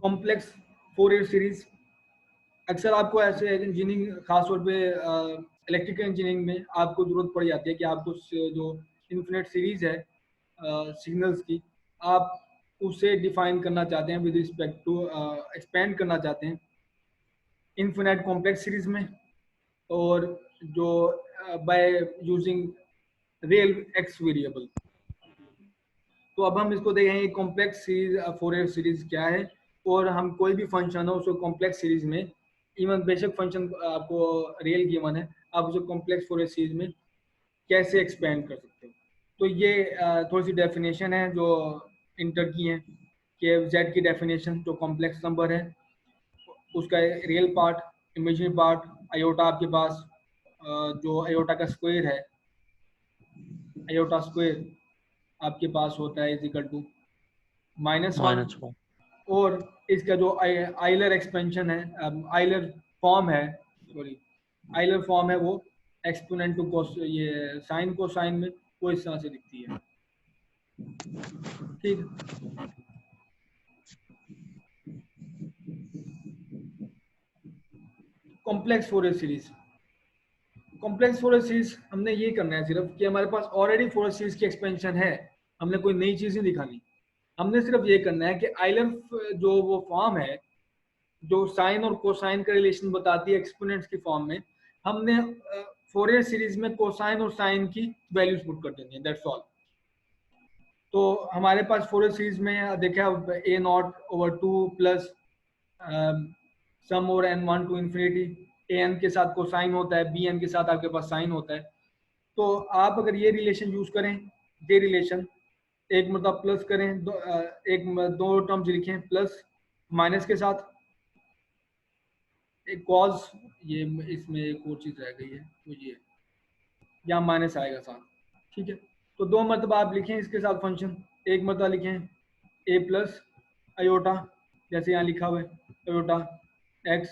Complex Fourier series. अक्सर आपको ऐसे इंजीनियरिंग, खासतौर पे इलेक्ट्रिकल इंजीनियरिंग में आपको जरूरत पड़ जाती है कि आपको जो इन्फिनिट सीरीज है सिग्नल्स की, आप उसे डिफाइन करना चाहते हैं विद रिस्पेक्ट टू, एक्सपेंड करना चाहते हैं इन्फिनिट कॉम्प्लेक्स सीरीज में, और जो by using real x variable. तो अब हम इसको देखेंगे कॉम्प्लेक्स सीरीज, फोरियर सीरीज क्या है, और हम कोई भी फंक्शन हो उसको कॉम्प्लेक्स सीरीज में, इवन बेशक फंक्शन आपको रियल गिवन है, आप उसे कॉम्प्लेक्स फोरियर सीरीज में कैसे एक्सपेंड कर सकते हो। तो ये थोड़ी सी डेफिनेशन है जो इंटर की है कि जेड की डेफिनेशन जो कॉम्प्लेक्स नंबर है उसका real part, imaginary part, iota आपके पास, जो आयोटा का स्क्वायर है, आयोटा स्क्वायर आपके पास होता है इज इक्वल टू -1, -1। और इसका जो आइलर एक्सपेंशन है, आइलर फॉर्म है, सॉरी आइलर फॉर्म है, वो एक्सपोनेंट टू कोस, ये साइन को साइन में वो इस तरह से दिखती है। ठीक, complex Fourier series. Complex Fourier series हमने ये करना है सिर्फ कि हमारे पास ऑलरेडी फोरियर सीरीज की एक्सपेंशन है, हमने कोई नई चीज नहीं दिखानी। हमने सिर्फ ये करना है कि आइलर जो वो फॉर्म है जो साइन और कोसाइन का रिलेशन बताती है एक्सपोनेंट्स की फॉर्म में, हमने फोरियर सीरीज में कोसाइन और साइन की वैल्यूज पुट कर देनी है, दैट्स ऑल। तो हमारे पास फोरियर सीरीज में देखा a naught over 2 plus sum over n 1 to infinity, a n के साथ कोसाइन होता है, बी एन के साथ आपके पास साइन होता है। तो आप अगर ये रिलेशन यूज करें, ये रिलेशन एक मतलब प्लस करें, दो टर्म्स लिखें प्लस माइनस के साथ, एक कॉज, ये इसमें एक और चीज रह गई है, तो ये यहाँ माइनस आएगा साथ। ठीक है, तो दो मतलब आप लिखें इसके साथ फंक्शन, एक मतलब लिखें ए प्लस अयोटा, जैसे यहाँ लिखा हुआ है अयोटा एक्स,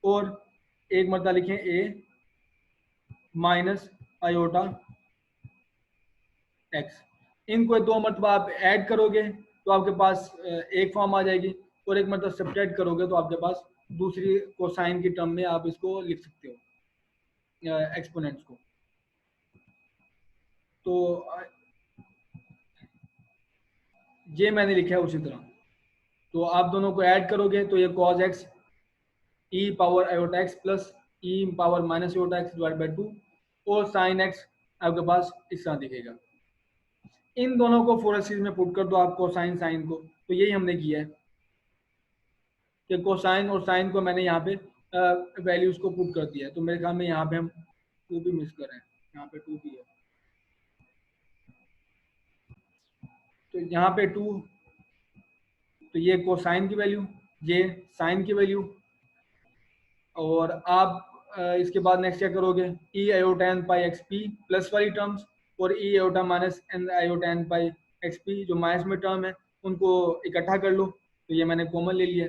और एक मतलब लिखें ए माइनस अयोटा एक्स। इनको दो मरतबा आप ऐड करोगे तो आपके पास एक फॉर्म आ जाएगी, और एक मतलब सब्ट्रैक्ट करोगे तो आपके पास दूसरी कोसाइन की टर्म में आप इसको लिख सकते हो एक्सपोनेंट्स को। तो ये मैंने लिखा है उसी तरह। तो आप दोनों को ऐड करोगे तो ये cos x e power iota x plus e power minus iota x divide by 2, और sin x आपके पास इस तरह दिखेगा। इन दोनों को फोरियर सीरीज में पुट कर दो आप कोसाइन साइन को। तो यही हमने किया है कि कोसाइन और साइन को मैंने यहाँ पे वैल्यूज को पुट कर दिया है। तो मेरे ख्याल में यहाँ पे हम 2 भी मिस कर रहे हैं, यहाँ पे 2 भी है, तो यहाँ पे 2, तो ये कोसाइन की वैल्यू, ये साइन की वैल्यू, और आप इसके बाद नेक्स्ट क्या करोगे, e iota n pi x p plus वाली टर्म्स, और e iota minus n iota n pi x p जो माइनस में टर्म है उनको इकट्ठा कर लो। तो ये मैंने कॉमन ले लिया।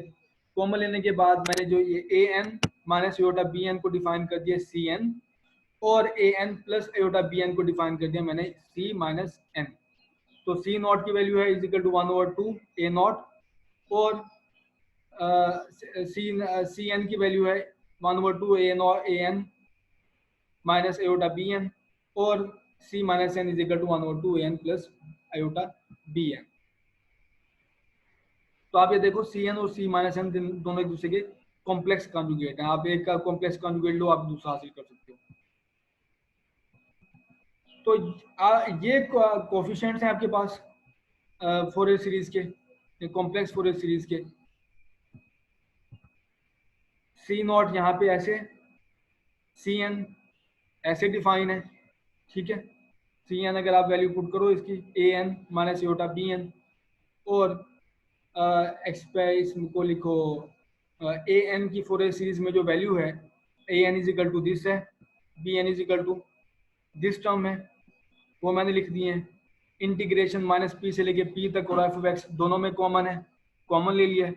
कॉमन लेने के बाद मैंने जो ये a n minus iota b n को डिफाइन कर दिया सी एन, और a n plus iota b n को डिफाइन कर दिया मैंने सी माइनस एन। तो सी नॉट की वैल्यू है is equal to 1/2 a naught, और सी एन की वैल्यू है 1/2 a n minus iota b n, और c minus n is equal to 1/2 a n plus iota b N. तो आप ये देखो सी एन और सी माइनस एन दोनों एक दूसरे के कॉम्प्लेक्स कॉन्जुगेट हैं। आप एक का कॉम्प्लेक्स कॉन्जुगेट लो, आप दूसरा हासिल कर सकते हो। तो ये कोफिशिएंट्स हैं आपके पास फोरियर सीरीज के, कॉम्प्लेक्स फोरियर सीरीज के। सी नॉट यहाँ पे ऐसे, सी एन ऐसे डिफाइन है, ठीक है। सी एन अगर आप वैल्यू पुट करो इसकी a n minus iota b n, और इसको लिखो ए एन की फोरियर सीरीज में जो वैल्यू है a n is equal to this है, b n is equal to this term है, वो मैंने लिख दिए हैं। इंटीग्रेशन माइनस पी से लेके पी तक और एफ ऑफ एक्स दोनों में कॉमन है, कॉमन ले लिया है।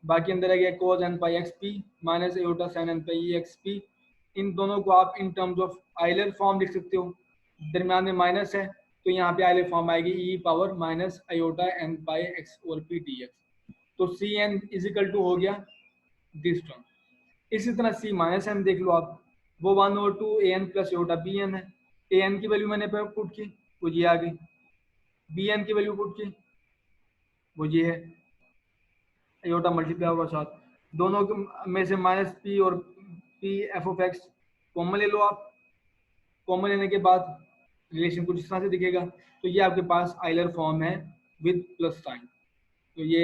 बाकी अंदर आ गया cos n pi x p minus iota sine n pi x p. इन दोनों को आप in terms of Euler form लिख सकते हो, दरम्यान में माइनस है तो यहाँ पे आइलर फॉर्म आएगी e power minus iota n pi x और पी डी एक्स। तो C n is equal to हो गया दिस टर्म। इसी तरह सी माइनस एन देख लो आप, वो 1/2 a n plus iota b n है। ए एन की वैल्यू मैंने पुट की, वो ये आ गई। बी एन की वैल्यू पुट की, वो ये है, योटा मल्टीप्लाई होगा साथ, दोनों में से माइनस पी और P f of x common ले लो आप। कॉमन लेने के बाद रिलेशन कुछ इस तरह से दिखेगा। तो ये आपके पास आइलर फॉर्म है विद प्लस साइन। तो ये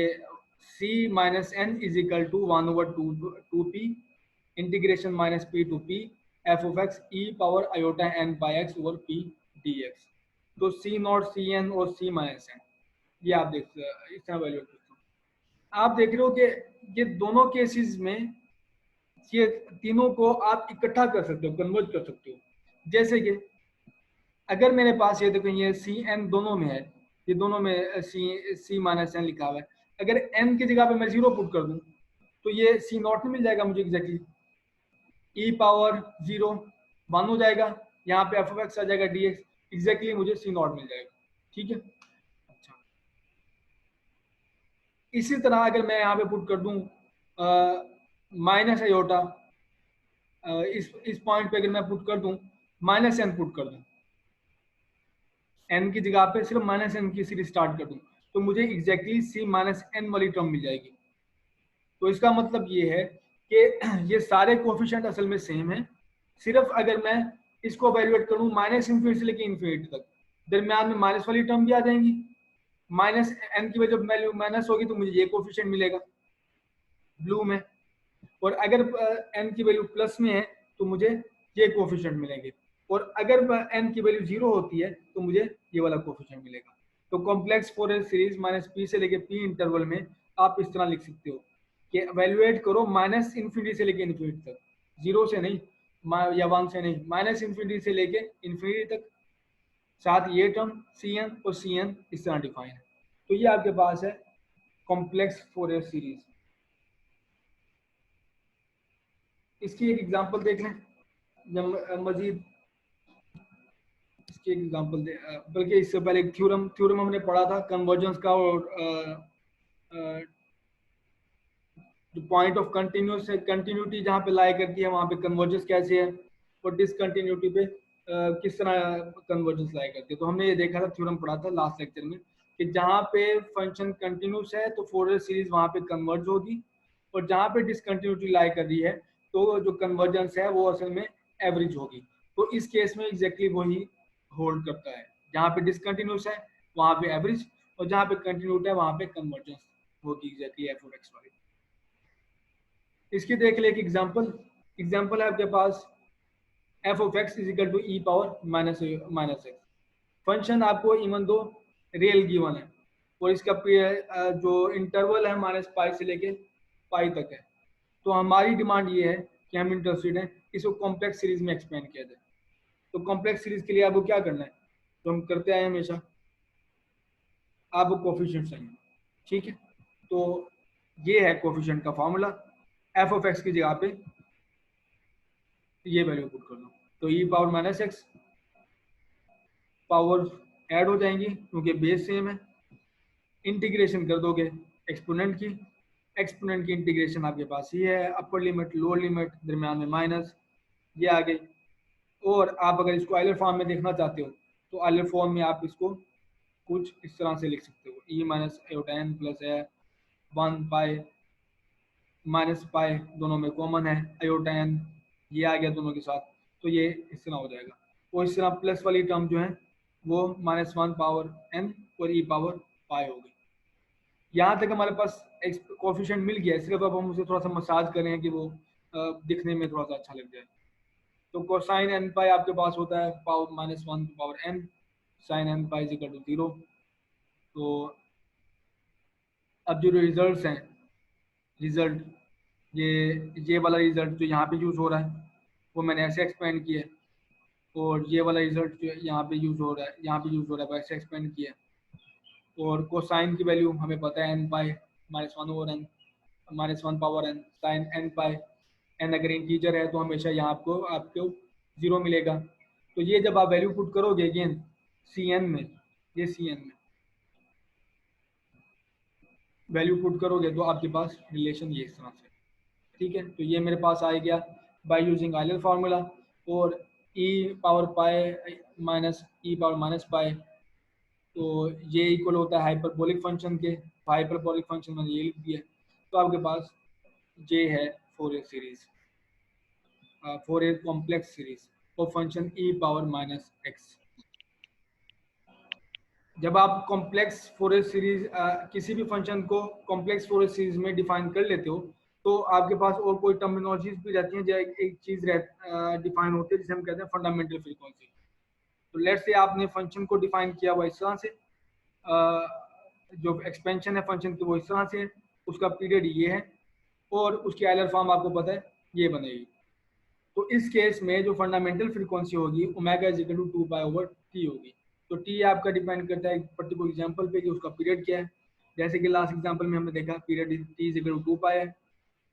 c minus n is equal to 1/2 p integration minus p to p f of x e power iota n by x over p d x. तो सी नॉट सी एन और c minus N, ये आप देख इस तरह value आप देख रहे हो कि ये दोनों केसेस में ये तीनों को आप इकट्ठा कर सकते हो, कन्वर्ट कर सकते हो। जैसे कि अगर मेरे पास ये देखो ये सी एन दोनों में है, ये दोनों में सी माइनस एन लिखा हुआ है, अगर एन की जगह पे मैं 0 पुट कर दूं तो ये सी नॉट में मिल जाएगा मुझे एग्जैक्टली, ई पावर 0 1 हो जाएगा, यहाँ पे एफ ऑफ एक्स आ जाएगा डी एक्स, एग्जैक्टली मुझे सी नॉट मिल जाएगा। ठीक है, अच्छा इसी तरह अगर मैं यहाँ पे पुट कर दूं माइनस आयोटा, इस पॉइंट पे अगर मैं पुट कर दूं माइनस एन पुट कर दूं, एन की जगह पे सिर्फ माइनस एन की सीरीज स्टार्ट कर दूं, तो मुझे एग्जैक्टली सी माइनस एन वाली टर्म मिल जाएगी। तो इसका मतलब ये है कि ये सारे कोफिशिएंट असल में सेम है, सिर्फ अगर मैं इसको एवेल्युएट करूं माइनस इन्फिनिटी से लेकर इन्फिनिटी तक, दरम्यान में माइनस वाली टर्म भी आ जाएंगी। माइनस एन की वजह वैल्यू माइनस होगी तो मुझे ये कोफिशिएंट मिलेगा ब्लू में, और अगर एन की वैल्यू प्लस में है तो मुझे ये कोफिशिएंट मिलेंगे, और अगर एन की वैल्यू 0 होती है तो मुझे ये वाला कोफिशिएंट मिलेगा। तो complex Fourier series minus P से लेके पी इंटरवल में आप इस तरह लिख सकते हो कि एवेल्युएट करो माइनस इन्फिनिटी से लेके इन्फिनिटी तक, 0 से नहीं या 1 से नहीं, माइनस इन्फिनिटी से लेके इन्फिनिटी तक, साथ ये टर्म सी एन और सी एन इस तरह डिफाइन है। तो ये आपके पास है कॉम्प्लेक्स फोरियर सीरीज। इसकी एक एग्जांपल देख लें जब मजीद, इसकी एक एग्जांपल दे, बल्कि इससे पहले एक थ्योरम हमने पढ़ा था कन्वर्जेंस का, और जो पॉइंट ऑफ कंटिन्यूस है, कंटिन्यूटी जहाँ पे लाई करती है वहाँ पे कन्वर्जेंस कैसे है, और डिसकंटिन्यूटी पे किस तरह कन्वर्जेंस लाई करती है। तो हमने ये देखा था, थ्योरम पढ़ा था लास्ट लेक्चर में, कि जहाँ पे फंक्शन कंटिन्यूस है तो फोरियर सीरीज वहाँ पे कन्वर्ज होगी, और जहाँ पे डिसकंटिन्यूटी लाई कर रही है तो जो कन्वर्जेंस है वो असल में एवरेज होगी। तो इस केस में एग्जैक्टली वही होल्ड करता है, जहाँ पे डिसकंटिन्यूस है वहाँ पे एवरेज, और जहाँ पे कंटिन्यूट है वहाँ पे कन्वर्जेंस होगी एग्जैक्टली एफ ऑफ एक्स वाली। इसकी देख ले एक एग्जांपल है आपके पास f of x is equal to e power minus x. Function आपको इवन दो रियल गिवन है, और इसका जो इंटरवल है माइनस पाई से लेके पाई तक है। तो हमारी डिमांड ये है कि हम इंटरेस्टेड हैं इसको कॉम्प्लेक्स सीरीज में एक्सपेंड किया जाए। तो कॉम्प्लेक्स सीरीज के लिए आपको क्या करना है, तो हम करते आए हमेशा, आपको कोफिशिएंट चाहिए। ठीक है, तो ये है कोफिशिएंट का फॉर्मूला, एफ ऑफ एक्स की जगह पे ये वैल्यू पुट कर दो, तो e power minus x power add हो जाएंगी क्योंकि बेस सेम है, इंटीग्रेशन कर दोगे एक्सपोनेंट की इंटीग्रेशन आपके पास ये है, अपर लिमिट लोअर लिमिट दरम्यान में माइनस, ये आ गई। और आप अगर इसको आइलर फॉर्म में देखना चाहते हो तो आइलर फॉर्म में आप इसको कुछ इस तरह से लिख सकते हो, ई माइनस एन प्लस है 1 पाई माइनस पाई, दोनों में कॉमन है आयोटा एन, ये आ गया दोनों के साथ, तो ये इस तरह हो जाएगा। और इस तरह प्लस वाली टर्म जो है वो -1 पावर एन और ई पावर पाई हो गई। यहाँ तक हमारे पास कोफिशिएंट मिल गया, सिर्फ अब हम उसे थोड़ा सा मसाज करें कि वो दिखने में थोड़ा सा अच्छा लग जाए। तो कोसाइन एन पाई आपके पास होता है power -1 power n sine n pi is equal to 0। तो अब जो रिजल्ट्स हैं, रिजल्ट ये वाला रिजल्ट जो यहाँ पे यूज़ हो रहा है वो मैंने ऐसे एक्सपेंड किया, और ये वाला रिजल्ट जो यहाँ पे यूज़ हो रहा है, यहाँ पे यूज़ हो रहा है वैसे एक्सपेंड किया। और कोसाइन की वैल्यू हमें पता है n pi -1 over n -1 power n sine n pi, n अगर इंटीजर है तो हमेशा यहाँ आपको 0 मिलेगा। तो ये जब आप वैल्यू पुट करोगे अगेन सी एन में, ये सी एन में, वैल्यू पुट करोगे तो आपके पास रिलेशन ये इस तरह से, ठीक है। तो ये मेरे पास आ गया बाय यूजिंग आइलर फार्मूला, और ई पावर पाई माइनस ई पावर माइनस पाई, तो ये इक्वल होता है हाइपरबोलिक फंक्शन के, हाइपरबोलिक फंक्शन मैंने ये लिख दिया। तो आपके पास जे है Fourier series, Fourier complex series of function E power minus x. जब आप कॉम्प्लेक्स फोरियर सीरीज किसी भी फंक्शन को कॉम्प्लेक्स फोरियर सीरीज में डिफाइन कर लेते हो, तो आपके पास और कोई टर्मिनोलॉजीज भी रहती हैं, जो एक चीज डिफाइन होती है जिसे हम कहते हैं फंडामेंटल फ्रीक्वेंसी। तो लेट से आपने फंक्शन को डिफाइन किया हुआ इस तरह से, जो एक्सपेंशन है फंक्शन की वो इस तरह से है, उसका पीरियड ये है, और उसकी आइलर फॉर्म आपको पता है ये बनेगी। तो इस केस में जो फंडामेंटल फ्रीक्वेंसी होगी omega is equal to 2 pi over t होगी। तो टी आपका डिपेंड करता है एक पर्टिकुलर एग्जांपल पे कि उसका पीरियड क्या है। जैसे कि लास्ट एग्जांपल में हमने देखा period t is equal to 2 pi है,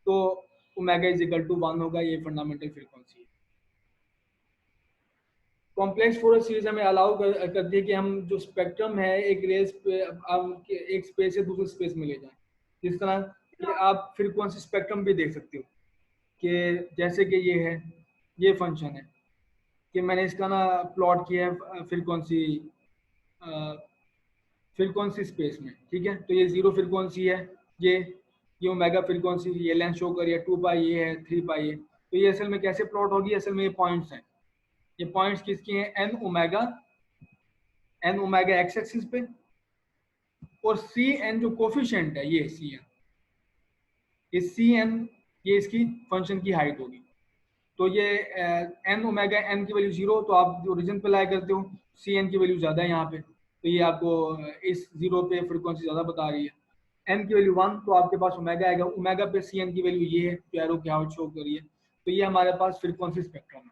तो ओमेगा इज इक्वल टू 1 होगा, ये फंडामेंटल फ्रीक्वेंसी है। कॉम्प्लेक्स फोरियर सीरीज हमें अलाउ करती है कि हम जो स्पेक्ट्रम है एक रेस पे आप एक स्पेस से दूसरे स्पेस में ले जाएं। जिस तरह कि आप फ्रीक्वेंसी स्पेक्ट्रम भी देख सकते हो कि जैसे कि ये है, ये फंक्शन है कि मैंने इसका ना प्लॉट किया है फ्रीक्वेंसी फ्रीक्वेंसी स्पेस में, ठीक है। तो ये जीरो फ्रीक्वेंसी है, ये ओमेगा फ्रीक्वेंसी, ये लेंथ शो कर, ये 2 पाई ये है, 3 पाई है। तो ये असल में कैसे प्लॉट होगी, असल में ये पॉइंट्स हैं, ये पॉइंट्स किसकी हैं, एन ओमेगा एक्स एक्सिस पे, और सी एन जो कोफिशिएंट है ये सी एन, ये सी एन ये इसकी फंक्शन की हाइट होगी। तो ये एन ओमेगा एन की वैल्यू 0, तो आप जो ओरिजिन पे लाया करते हो सी एन की वैल्यू ज़्यादा है यहाँ पे, तो ये आपको इस 0 पे फ्रीक्वेंसी ज़्यादा बता रही है। एन की वैल्यू 1, तो आपके पास ओमेगा आएगा, ओमेगा पे सी एन की वैल्यू ये है, जो एरो की हाइट शो कर रही है। तो ये हमारे पास फ्रीक्वेंसी स्पेक्ट्रम है।